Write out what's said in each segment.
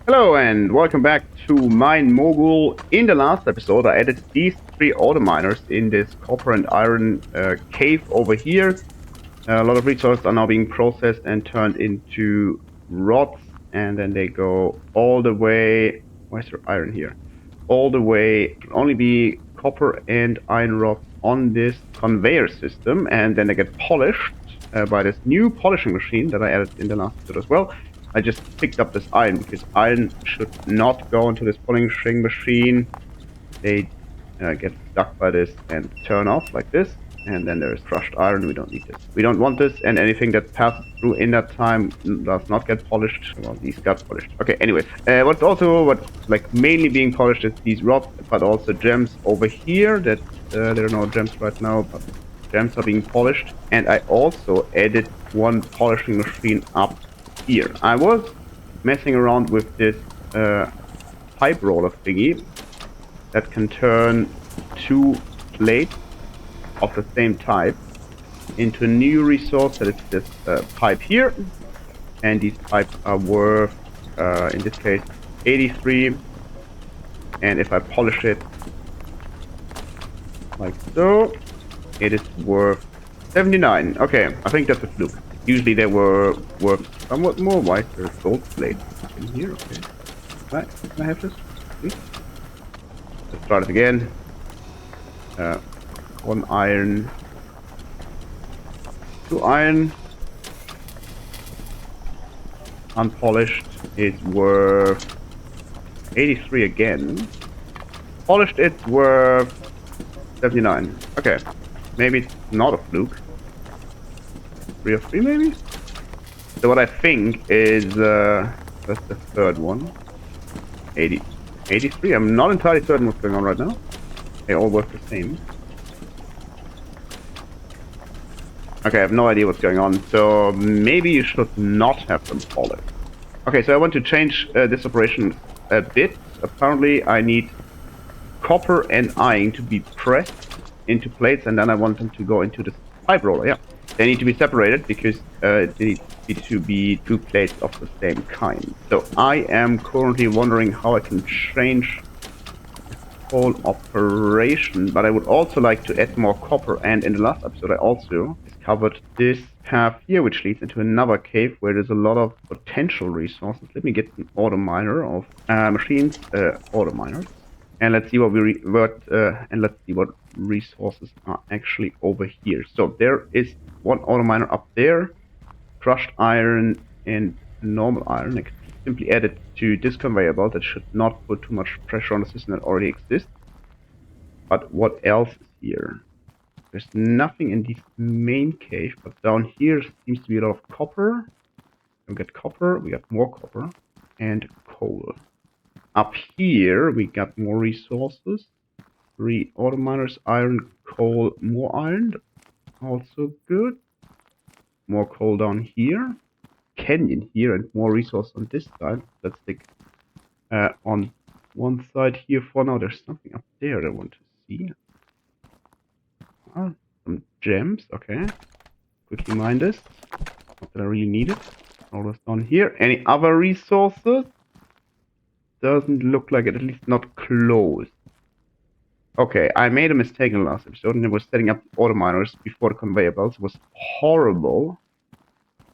Hello and welcome back to Mine Mogul. In the last episode, I added these three auto miners in this copper and iron cave over here. A lot of resources are now being processed and turned into rods, and then they go all the way. Why is there iron here? All the way. It can only be copper and iron rods on this conveyor system, and then they get polished by this new polishing machine that I added in the last episode as well. I just picked up this iron because iron should not go into this polishing machine. They get stuck by this and turn off like this. And then there is crushed iron. We don't need this. We don't want this. And anything that passes through in that time does not get polished. Well, these got polished. Okay, anyways. What's like mainly being polished is these rods, but also gems over here. That there are no gems right now, but gems are being polished. And I also added one polishing machine up here. I was messing around with this pipe roller thingy that can turn two plates of the same type into a new resource that is this pipe here. And these pipes are worth, in this case, 83. And if I polish it like so, it is worth 79. Okay, I think that's a fluke. Usually they were worth somewhat more. Why is there gold plates in here? Okay. Can I have this, please? Let's try it again. One iron, two iron, unpolished is worth 83 again. Polished it's worth 79. Okay, maybe it's not a fluke. 3 of 3 maybe? So what I think is, that's the third one. 83, I'm not entirely certain what's going on right now. They all work the same. Okay, I have no idea what's going on, so maybe you should not have them polished. Okay, so I want to change this operation a bit. Apparently I need copper and iron to be pressed into plates, and then I want them to go into this pipe roller. Yeah, they need to be separated because they need to be two plates of the same kind. So I am currently wondering how I can change whole operation, but I would also like to add more copper. And in the last episode I also discovered this path here which leads into another cave where there's a lot of potential resources. Let me get an auto miner of machines, auto miners, and let's see what resources are actually over here. So there is one auto miner up there, crushed iron and normal iron. I can simply add it to this conveyor belt. That should not put too much pressure on the system that already exists. But what else is here? There's nothing in this main cave, but down here seems to be a lot of copper. We got copper, we got more copper, and coal. Up here we got more resources. 3 auto miners, iron, coal, more iron. Also good. More coal down here. Canyon here and more resource on this side. Let's stick on one side here for now. There's something up there that I want to see. Some gems, okay. Quickly mine this. Not that I really need it. All this down here. Any other resources? Doesn't look like it, at least not close. Okay, I made a mistake in the last episode and I was setting up auto miners before the conveyor belts. It was horrible.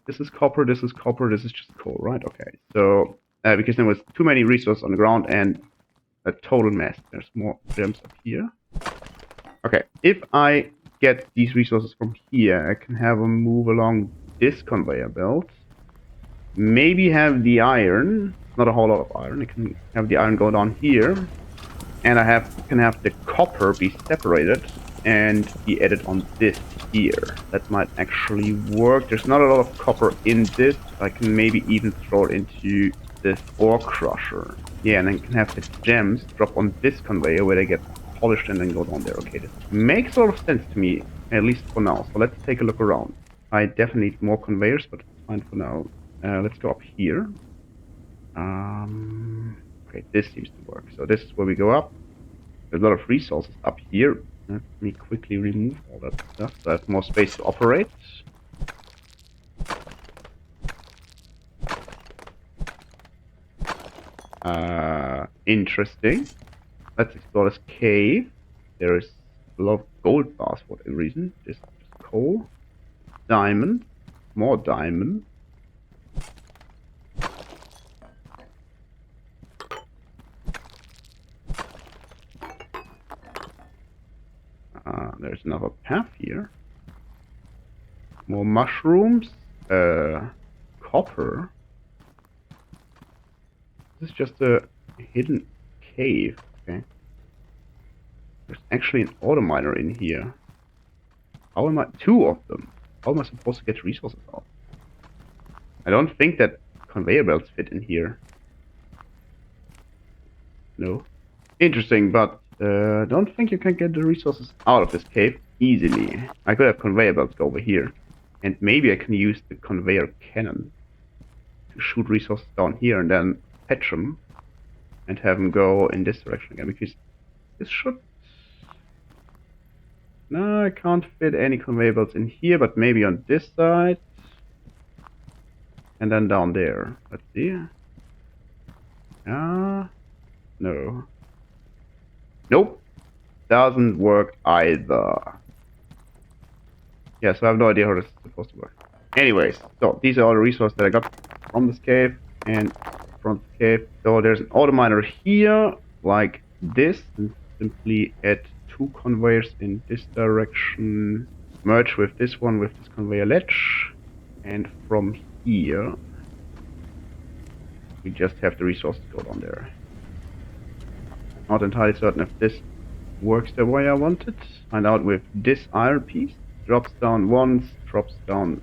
This is copper, this is copper, this is just coal, right? Okay, so because there was too many resources on the ground and a total mess. There's more gems up here. Okay, if I get these resources from here, I can have them move along this conveyor belt. Maybe have the iron, not a whole lot of iron. I can have the iron go down here, and I can have the copper be separated and be added on this here. That might actually work. There's not a lot of copper in this. I can maybe even throw it into this ore crusher. Yeah, and then can have the gems drop on this conveyor where they get polished and then go down there. Okay, this makes a lot of sense to me, at least for now. So let's take a look around. I definitely need more conveyors, but it's fine for now. Let's go up here. Okay, this seems to work. So this is where we go up. There's a lot of resources up here. Let me quickly remove all that stuff so I have more space to operate. Interesting. Let's explore this cave. There is a lot of gold bars for whatever reason. Just coal. Diamond. More diamond. There's another path here. More mushrooms. Copper. This is just a hidden cave. Okay. There's actually an auto miner in here. How am I? Two of them. How am I supposed to get resources out? I don't think that conveyor belts fit in here. No. Interesting, but don't think you can get the resources out of this cave easily. I could have conveyor belts go over here. And maybe I can use the conveyor cannon to shoot resources down here and then fetch them and have them go in this direction again, because this should... No, I can't fit any conveyor belts in here, but maybe on this side. And then down there. Let's see. No. Nope. Doesn't work either. Yeah, so I have no idea how this is supposed to work. Anyways, so these are all the resources that I got from this cave and from the cave. So there's an auto miner here, like this, and simply add two conveyors in this direction. Merge with this one with this conveyor ledge. And from here, we just have the resources go down there. Not entirely certain if this works the way I want it. Find out with this iron piece. Drops down once, drops down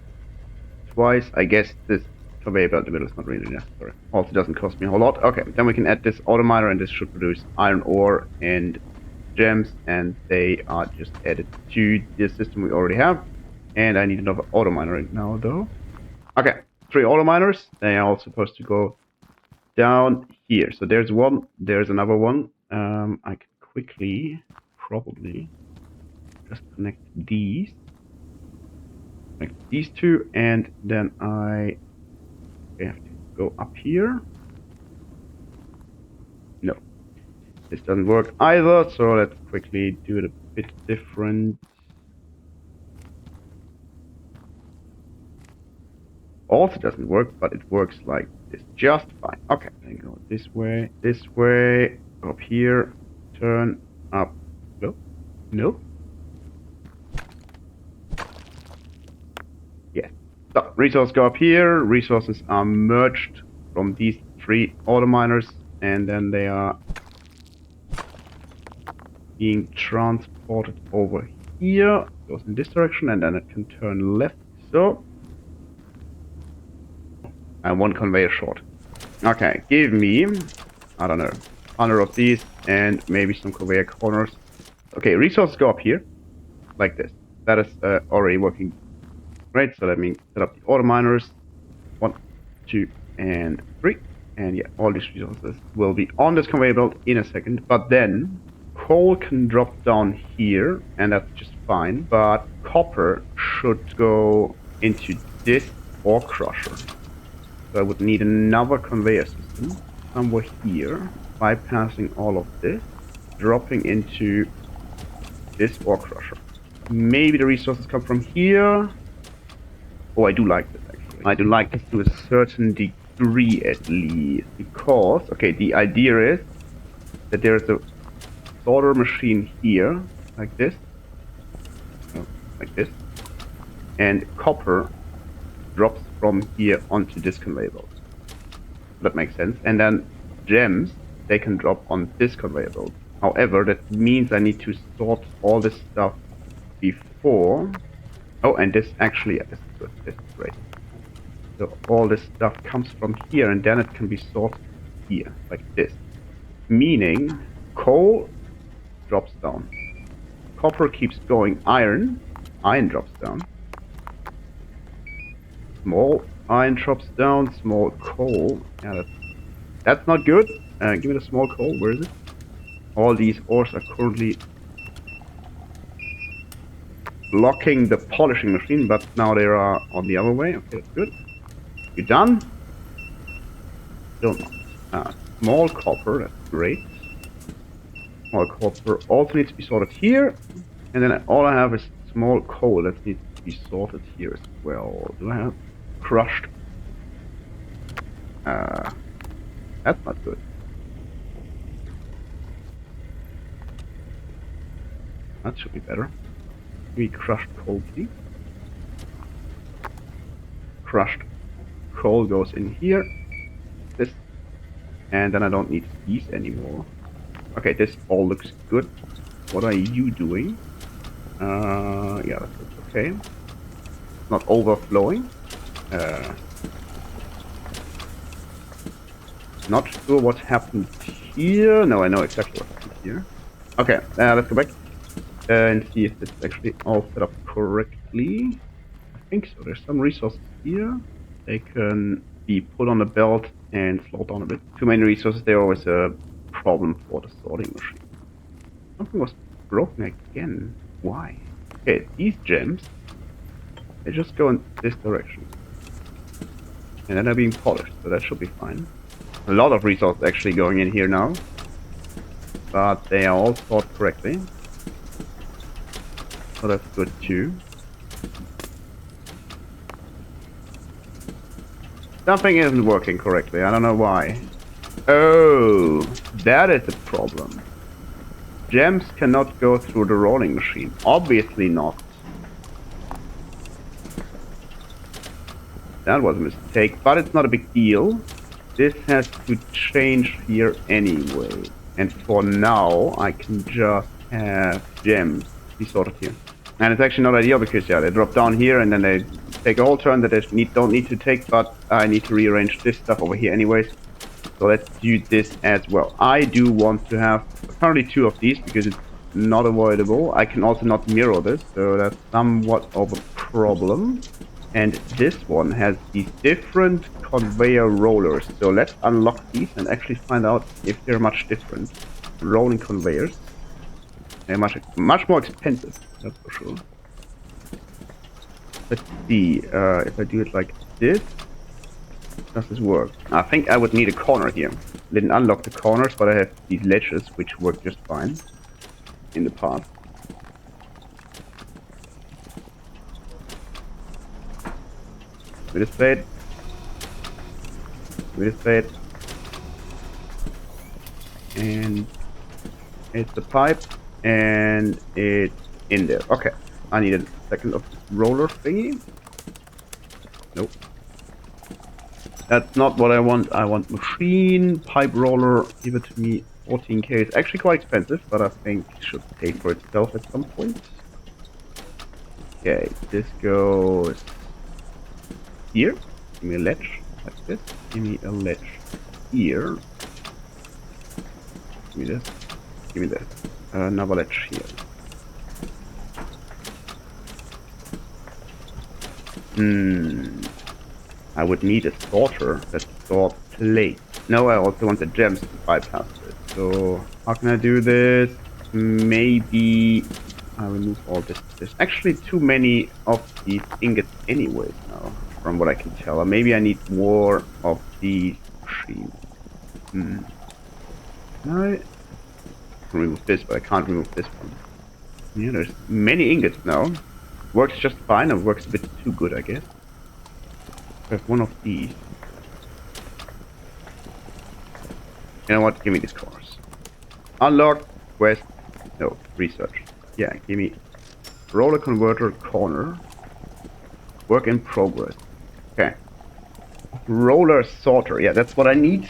twice. I guess this conveyor belt in the middle is not really necessary. Also doesn't cost me a whole lot. Okay, then we can add this auto miner, and this should produce iron ore and gems, and they are just added to the system we already have. And I need another auto miner right now, though. Okay, 3 auto miners. They are all supposed to go down here. So there's one, there's another one. I can quickly, probably, just connect these. Connect these two, and then I have to go up here. No, this doesn't work either, so let's quickly do it a bit different. Also doesn't work, but it works like this just fine. Okay, then go this way, go up here, turn up. No, no. Yes. So resources go up here. Resources are merged from these 3 auto miners, and then they are being transported over here. Goes in this direction, and then it can turn left. So. And 1 conveyor short. Okay, give me, I don't know, 100 of these and maybe some conveyor corners. Okay, resources go up here, like this. That is already working great. So let me set up the auto miners. 1, 2, and 3. And yeah, all these resources will be on this conveyor belt in a second. But then coal can drop down here, and that's just fine. But copper should go into this ore crusher. So I would need another conveyor system somewhere here, bypassing all of this, dropping into this ore crusher. Maybe the resources come from here. Oh, I do like this actually. I do like this to a certain degree at least, because, okay, the idea is that there is a sorter machine here, like this, and copper drops from here onto this conveyor belt. That makes sense. And then gems, they can drop on this conveyor belt. However, that means I need to sort all this stuff before. Oh, and this actually, yeah, this is good. This is great. So all this stuff comes from here, and then it can be sorted here, like this. Meaning, coal drops down. Copper keeps going. Iron drops down. Small iron drops down, small coal. Yeah, that's not good. Give me the small coal. Where is it? All these ores are currently blocking the polishing machine, but now they are on the other way. Okay, that's good. You done? Still not. Small copper, that's great. Small copper also needs to be sorted here. And then all I have is small coal that needs to be sorted here as well. Do I have crushed? Uh, that's not good. That should be better. Give me crushed coal, please. Crushed coal goes in here. This. And then I don't need these anymore. Okay, this all looks good. What are you doing? Yeah, that looks okay. Not overflowing. Uh, not sure what happened here. No, I know exactly what happened here. Okay, let's go back and see if this is actually all set up correctly. I think so. There's some resources here. They can be put on the belt and slowed down a bit. Too many resources, they're always a problem for the sorting machine. Something was broken again. Why? Okay, these gems, they just go in this direction. And then they're being polished, so that should be fine. A lot of resources actually going in here now. But they are all stored correctly. So that's good too. Something isn't working correctly, I don't know why. Oh, that is a problem. Gems cannot go through the rolling machine. Obviously not. That was a mistake, but it's not a big deal. This has to change here anyway. And for now, I can just have gems be sorted here. And it's actually not ideal because, yeah, they drop down here and then they take a whole turn that they don't need to take, but I need to rearrange this stuff over here anyways. So let's do this as well. I do want to have apparently 2 of these because it's not avoidable. I can also not mirror this, so that's somewhat of a problem. And this one has these different conveyor rollers. So let's unlock these and actually find out if they're much different. Rolling conveyors. They're much more expensive, that's for sure. Let's see, if I do it like this, does this work? I think I would need a corner here. Didn't unlock the corners, but I have these ledges, which work just fine in the past. With this plate. With this plate. And it's the pipe, and it's in there. Okay, I need a second of this roller thingy. Nope. That's not what I want. I want machine, pipe roller, give it to me. 14k. It's actually quite expensive, but I think it should pay for itself at some point. Okay, this goes here. Give me a ledge like this. Give me a ledge here. Give me this. Give me this. Another ledge here. I would need a sorter that sort plates. No, I also want the gems to bypass this. So how can I do this? Maybe I remove all this. There's actually too many of these ingots anyways now, from what I can tell. Or maybe I need more of these machines. Can I can remove this, but I can't remove this one. Yeah, there's many ingots now. Works just fine, or works a bit too good, I guess. I have one of these. You know what? Give me these cores. Unlock, quest, no, research. Yeah, give me roller converter corner. Work in progress. Okay. Roller sorter. Yeah, that's what I need.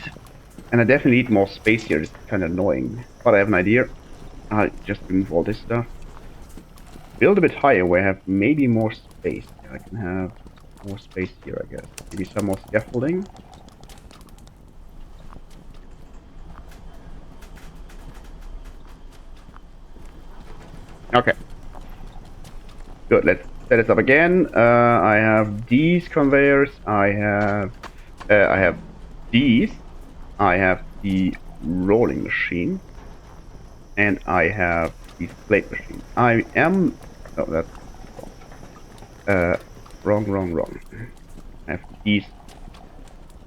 And I definitely need more space here. It's kind of annoying. But I have an idea. I'll just remove all this stuff. Build a bit higher where I have maybe more space. Yeah, I can have more space here, I guess. Maybe some more scaffolding. Okay. Good, let's set this up again. I have these conveyors. I have these. I have the rolling machine. And I have these plate machines. I am... Oh, that's wrong. I have these...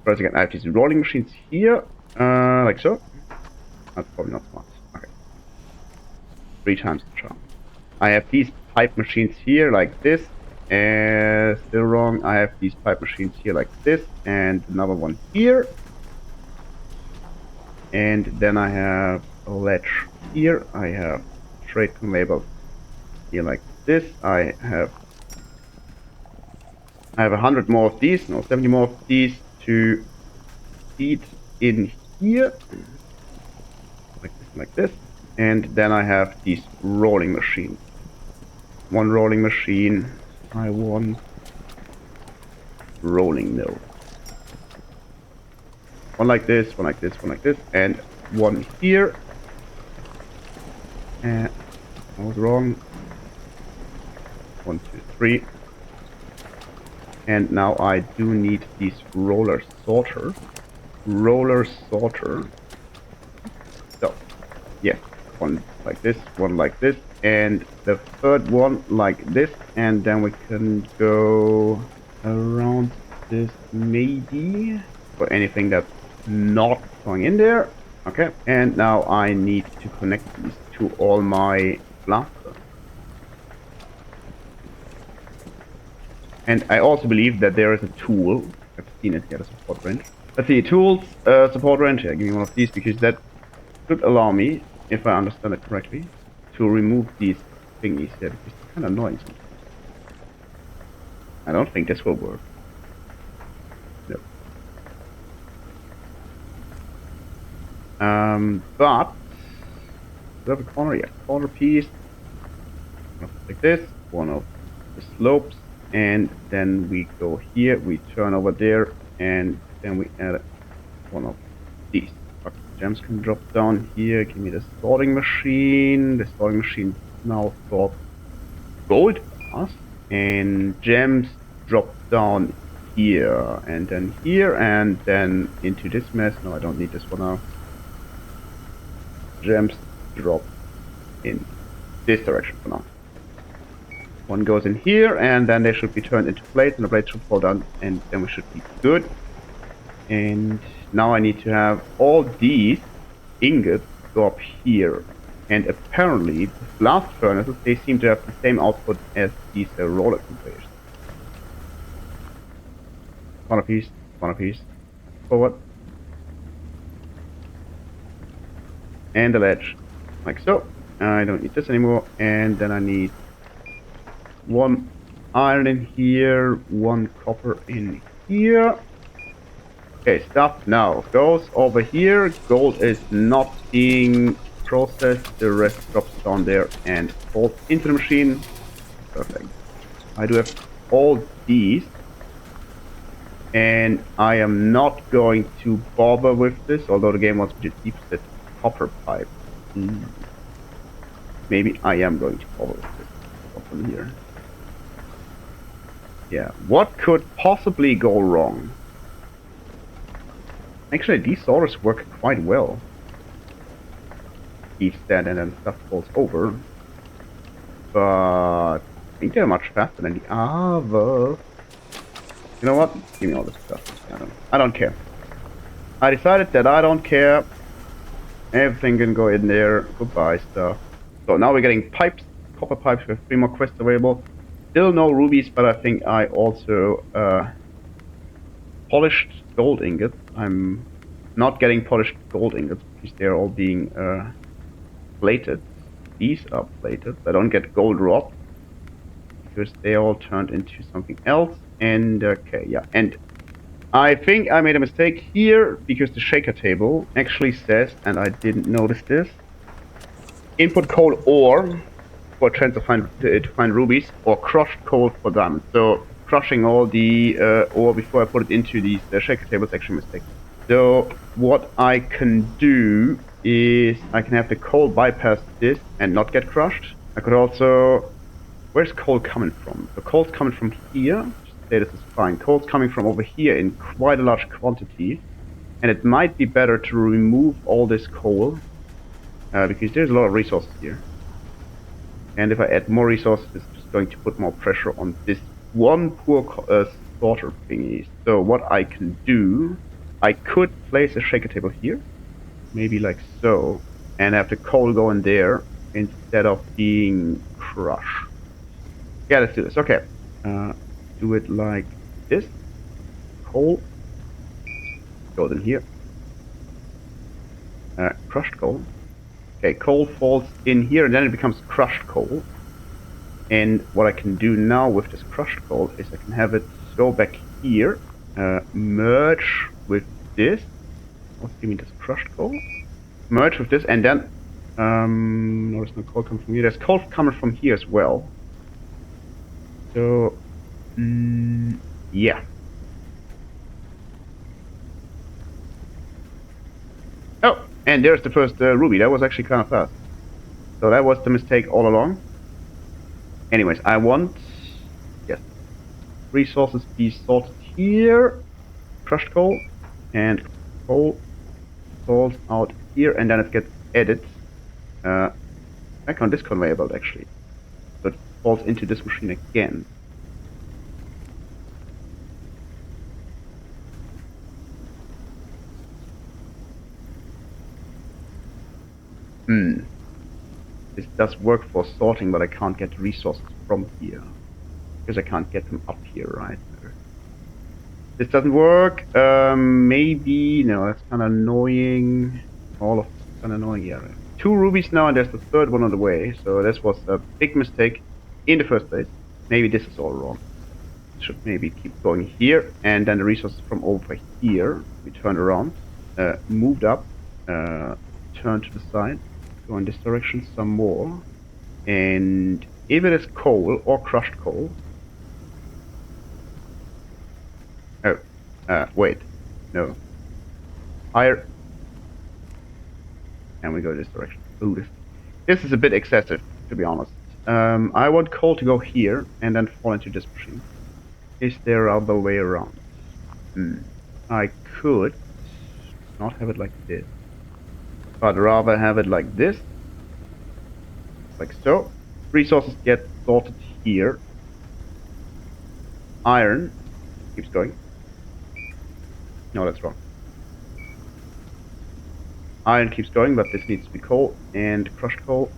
First again, I have these rolling machines here. Like so. That's probably not smart. Okay. 3 times the charm. I have these pipe machines here like this. And still wrong. I have these pipe machines here like this. And another one here. And then I have a ledge here. I have straight conveyor belt here like this. I have 100 more of these, no, 70 more of these to feed in here, like this. And then I have these rolling machines. One rolling machine. I want rolling mill. One like this, one like this, one like this, and one here. And I was wrong. 1, 2, 3. And now I do need these roller sorter. Roller sorter. So, yeah, one like this, and the third one like this, and then we can go around this maybe for anything that's not going in there. Okay, and now I need to connect these to all my blasters. And I also believe that there is a tool. I've seen it here, the support wrench. Let's see, tools, support wrench. Yeah, give me one of these because that should allow me, if I understand it correctly, to remove these thingies here because they're kind of annoying sometimes. I don't think this will work. No. But we have a corner, yeah, corner piece. Like this, one of the slopes, and then we go here, we turn over there, and then we add one of these. Okay, gems can drop down here. Give me the sorting machine. The sorting machine now sort gold bars, and gems drop down here, and then into this mess. No, I don't need this for now. Gems drop in this direction for now. One goes in here, and then they should be turned into plates, and the plates should fall down, and then we should be good. And now I need to have all these ingots go up here. And apparently, the blast furnaces, they seem to have the same output as these roller conveyors. One apiece, one apiece. Forward. And the ledge. Like so. I don't need this anymore. And then I need one iron in here, one copper in here. Okay, stuff now goes over here. Gold is not being processed. The rest drops down there and falls into the machine. Perfect. I do have all these. And I am not going to bother with this, although the game wants me to deep-set copper pipe. Maybe I am going to bother with this. What's in here? Yeah, what could possibly go wrong? Actually, these sorters work quite well. Each stand and then stuff falls over. But I think they're much faster than the others. You know what? Give me all this stuff. I don't care. I decided that I don't care. Everything can go in there. Goodbye stuff. So now we're getting pipes, copper pipes with 3 more quests available. Still no rubies, but I think I also polished gold ingots. I'm not getting polished gold ingots because they're all being plated. These are plated. I don't get gold rod because they all turned into something else. And okay, yeah. And I think I made a mistake here because the shaker table actually says, and I didn't notice this, input coal ore for a chance to find rubies, or crushed coal for diamonds. So crushing all the ore before I put it into these shaker tables is actually a mistake. So what I can do is I can have the coal bypass this and not get crushed. I could also... Where's coal coming from? The coal's coming from here. Just say this is fine. Coal's coming from over here in quite a large quantity. And it might be better to remove all this coal. Because there's a lot of resources here. And if I add more resources, it's just going to put more pressure on this one poor sorter thingy. So what I can do I could place a shaker table here, maybe like so, and have the coal go in there instead of being crushed. Yeah, let's do this. Okay, do it like this. Coal goes in here. Crushed coal. Okay, coal falls in here, and then it becomes crushed coal. And what I can do now with this crushed coal is I can have it go back here, merge with this. What's giving me this crushed coal? Merge with this, and then no, there's no coal coming from here. There's coal coming from here as well. So yeah. Oh, and there's the first ruby. That was actually kind of fast. So that was the mistake all along. Anyways, I want, yes, resources be sorted here. Crushed coal and coal falls out here, and then it gets added back on this conveyor belt actually. So it falls into this machine again. This does work for sorting, but I can't get resources from here. Because I can't get them up here, right? This doesn't work. Maybe... No, that's kind of annoying. All of this is kind of annoying. Yeah, 2 rubies now, and there's the third one on the way. So this was a big mistake in the first place. Maybe this is all wrong. Should maybe keep going here, and then the resources from over here, we turned around, moved up, turned to the side, go in this direction some more, and if it is coal or crushed coal, wait, no, higher, and we go this direction. Ooh, this is a bit excessive, to be honest. I want coal to go here, and then fall into this machine. Is there other way around? I could not have it like this, but rather have it like this, like so. Resources get sorted here. Iron keeps going. No, that's wrong. Iron keeps going, but this needs to be coal and crushed coal.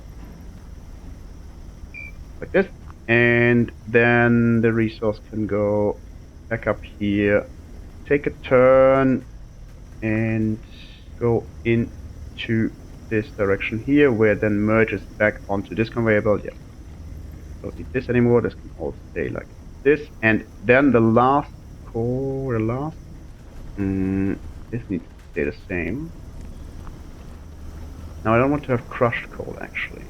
Like this. And then the resource can go back up here, take a turn, and go into this direction here, where then merges back onto this conveyor belt. Yeah, don't need this anymore. This can all stay like this. And then the last core, this needs to stay the same. Now I don't want to have crushed coal actually.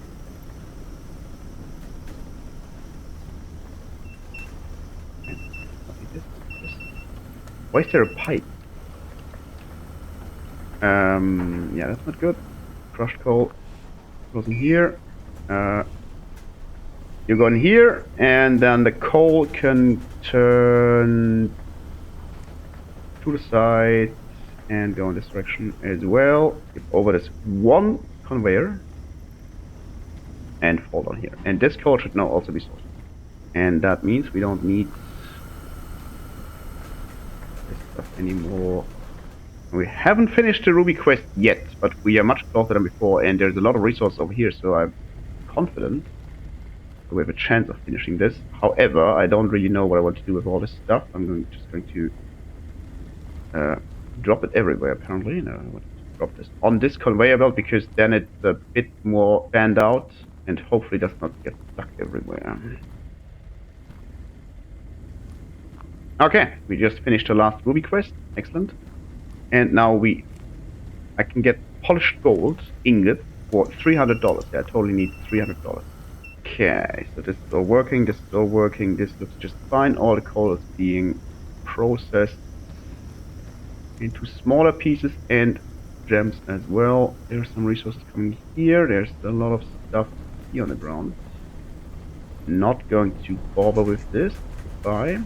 Why is there a pipe? Yeah, that's not good. Crushed coal goes in here. You go in here, and then the coal can turn to the side and go in this direction as well. Skip over this one conveyor and fall down here. And this coal should now also be sorted. And that means we don't need this stuff anymore. We haven't finished the Ruby quest yet, but we are much closer than before, and there's a lot of resources over here, so I'm confident that we have a chance of finishing this. However, I don't really know what I want to do with all this stuff. I'm just going to drop it everywhere, apparently. No, I want to drop this on this conveyor belt, because then it's a bit more fanned out, and hopefully does not get stuck everywhere. Okay, we just finished the last Ruby quest. Excellent. And now I can get polished gold ingot for $300. Yeah, I totally need $300. Okay, so this is all working, this is all working, this looks just fine. All the coal is being processed into smaller pieces and gems as well. There's some resources coming here. There's a lot of stuff here on the ground. Not going to bother with this. Goodbye.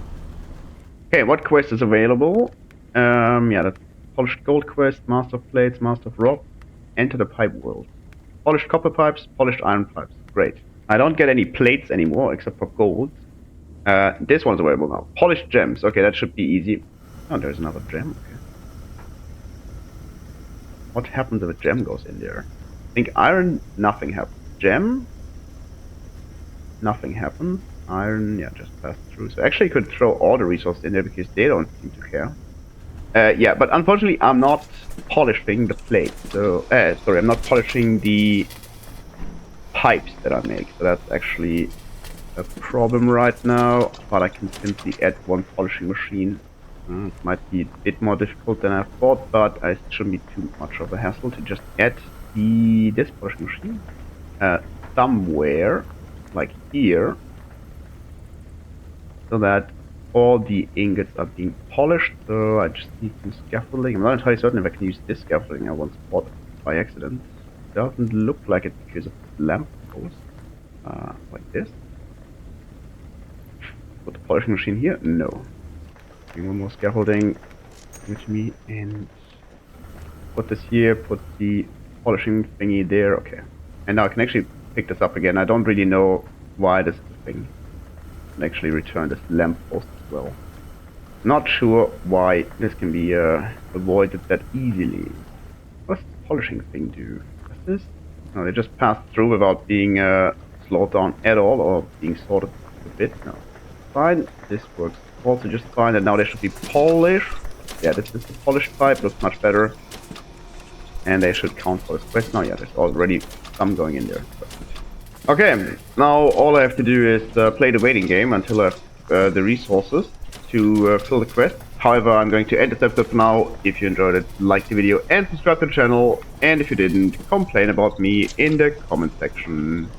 Okay, what quest is available? Yeah, that's polished gold quest, master of plates, master of rock, enter the pipe world. Polished copper pipes, polished iron pipes. Great. I don't get any plates anymore except for gold. This one's available now. Polished gems. Okay, that should be easy. Oh, there's another gem. Okay. What happens if a gem goes in there? I think iron, nothing happens. Gem, nothing happens. Iron, yeah, just pass through. So actually, I could throw all the resources in there because they don't seem to care. Yeah, but unfortunately, I'm not polishing the plate. So, sorry, I'm not polishing the pipes that I make. So that's actually a problem right now. But I can simply add one polishing machine. It might be a bit more difficult than I thought, but it shouldn't be too much of a hassle to just add this polishing machine somewhere, like here, so that all the ingots are being polished. So I just need some scaffolding. I'm not entirely certain if I can use this scaffolding I once bought by accident. Doesn't look like it because of the lamp post. Like this. Put the polishing machine here? No. One more scaffolding. Give it to me and put this here, put the polishing thingy there. Okay. And now I can actually pick this up again. I don't really know why this is a thing. I can actually return this lamp post as well. Not sure why this can be avoided that easily. What's the polishing thing do? Does this? No, they just pass through without being slowed down at all or being sorted a bit. No. Fine. This works also just fine. And now they should be polished. Yeah, this is the polished pipe. Looks much better. And they should count for this quest now. Yeah, there's already some going in there. Okay, now all I have to do is play the waiting game until I have the resources to fill the quest. However, I'm going to end this episode for now. If you enjoyed it, like the video and subscribe to the channel. And if you didn't, complain about me in the comment section.